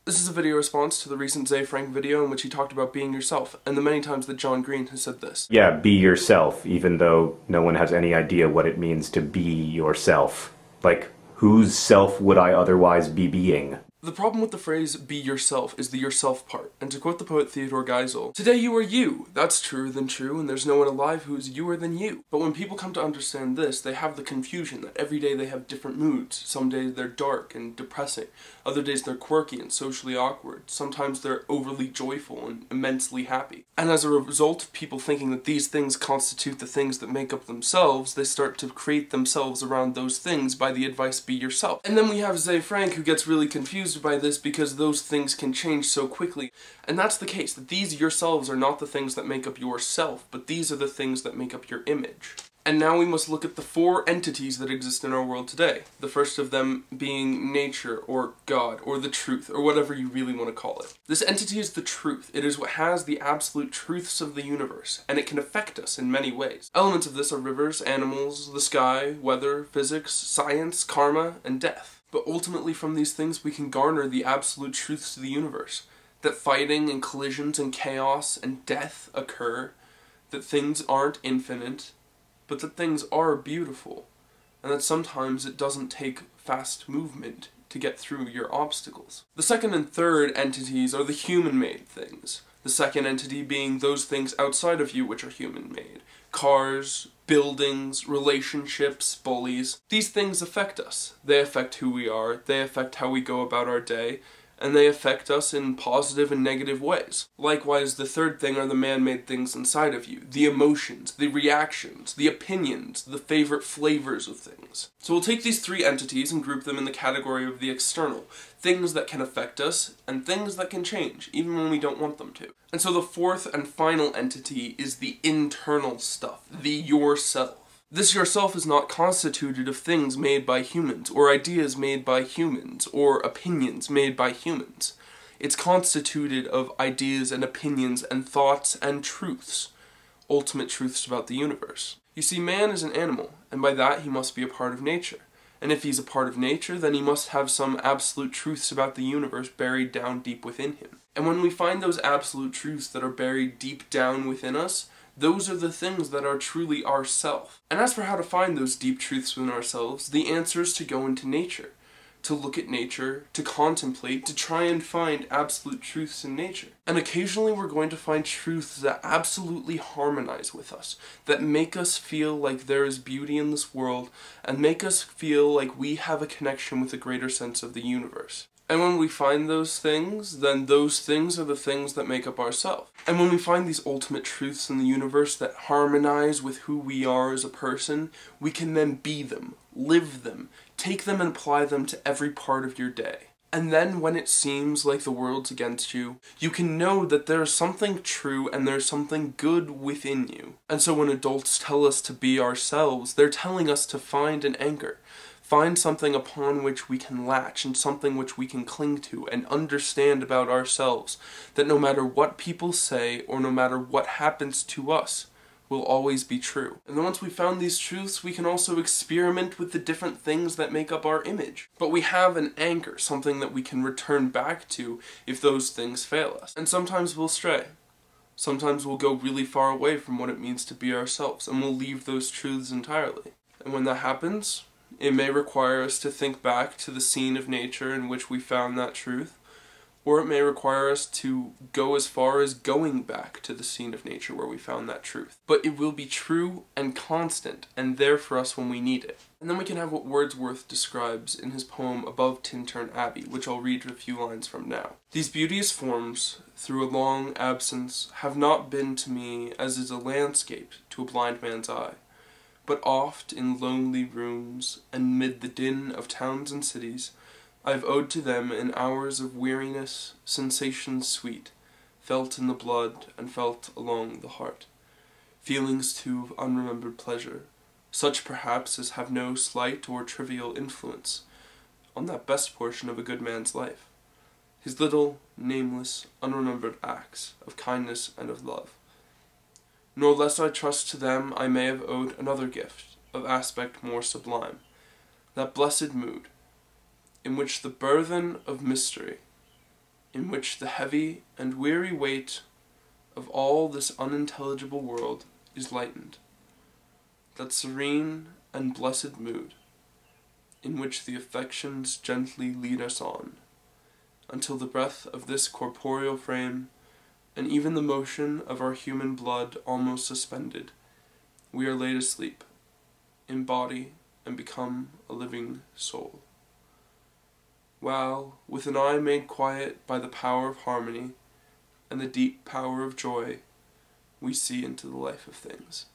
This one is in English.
This is a video response to the recent ZeFrank video in which he talked about being yourself, and the many times that John Green has said this. Yeah, be yourself, even though no one has any idea what it means to be yourself. Like, whose self would I otherwise be being? The problem with the phrase, be yourself, is the yourself part, and to quote the poet Theodore Geisel, today you are you, that's truer than true, and there's no one alive who is youer than you. But when people come to understand this, they have the confusion that every day they have different moods. Some days they're dark and depressing, other days they're quirky and socially awkward, sometimes they're overly joyful and immensely happy. And as a result of people thinking that these things constitute the things that make up themselves, they start to create themselves around those things by the advice, be yourself. And then we have ZeFrank, who gets really confused by this because those things can change so quickly. And that's the case, that these yourselves are not the things that make up yourself, but these are the things that make up your image. And now we must look at the four entities that exist in our world today. The first of them being nature, or God, or the truth, or whatever you really want to call it. This entity is the truth. It is what has the absolute truths of the universe, and it can affect us in many ways. Elements of this are rivers, animals, the sky, weather, physics, science, karma, and death. But ultimately from these things we can garner the absolute truths of the universe. That fighting and collisions and chaos and death occur, that things aren't infinite, but that things are beautiful, and that sometimes it doesn't take fast movement to get through your obstacles. The second and third entities are the human-made things. The second entity being those things outside of you which are human-made. Cars, buildings, relationships, bullies. These things affect us. They affect who we are, they affect how we go about our day, and they affect us in positive and negative ways. Likewise, the third thing are the man-made things inside of you. The emotions, the reactions, the opinions, the favorite flavors of things. So we'll take these three entities and group them in the category of the external. Things that can affect us, and things that can change, even when we don't want them to. And so the fourth and final entity is the internal stuff, the yourself. This yourself is not constituted of things made by humans, or ideas made by humans, or opinions made by humans. It's constituted of ideas and opinions and thoughts and truths, ultimate truths about the universe. You see, man is an animal, and by that he must be a part of nature. And if he's a part of nature, then he must have some absolute truths about the universe buried down deep within him. And when we find those absolute truths that are buried deep down within us, those are the things that are truly ourself. And as for how to find those deep truths within ourselves, the answer is to go into nature. To look at nature, to contemplate, to try and find absolute truths in nature. And occasionally we're going to find truths that absolutely harmonize with us, that make us feel like there is beauty in this world, and make us feel like we have a connection with a greater sense of the universe. And when we find those things, then those things are the things that make up ourselves. And when we find these ultimate truths in the universe that harmonize with who we are as a person, we can then be them, live them, take them and apply them to every part of your day. And then when it seems like the world's against you, you can know that there's something true and there's something good within you. And so when adults tell us to be ourselves, they're telling us to find an anchor. Find something upon which we can latch and something which we can cling to and understand about ourselves, that no matter what people say or no matter what happens to us, will always be true. And then once we've found these truths, we can also experiment with the different things that make up our image. But we have an anchor, something that we can return back to if those things fail us. And sometimes we'll stray. Sometimes we'll go really far away from what it means to be ourselves, and we'll leave those truths entirely. And when that happens, it may require us to think back to the scene of nature in which we found that truth, or it may require us to go as far as going back to the scene of nature where we found that truth. But it will be true and constant, and there for us when we need it. And then we can have what Wordsworth describes in his poem Above Tintern Abbey, which I'll read a few lines from now. These beauteous forms, through a long absence, have not been to me as is a landscape to a blind man's eye. But oft in lonely rooms, and mid the din of towns and cities, I've owed to them in hours of weariness sensations sweet, felt in the blood and felt along the heart. Feelings too of unremembered pleasure, such perhaps as have no slight or trivial influence on that best portion of a good man's life, his little, nameless, unremembered acts of kindness and of love. Nor less I trust to them I may have owed another gift, of aspect more sublime, that blessed mood, in which the burthen of mystery in which the heavy and weary weight of all this unintelligible world is lightened, that serene and blessed mood, in which the affections gently lead us on, until the breath of this corporeal frame, and even the motion of our human blood almost suspended, we are laid asleep, in body, and become a living soul. While, with an eye made quiet by the power of harmony, and the deep power of joy, we see into the life of things.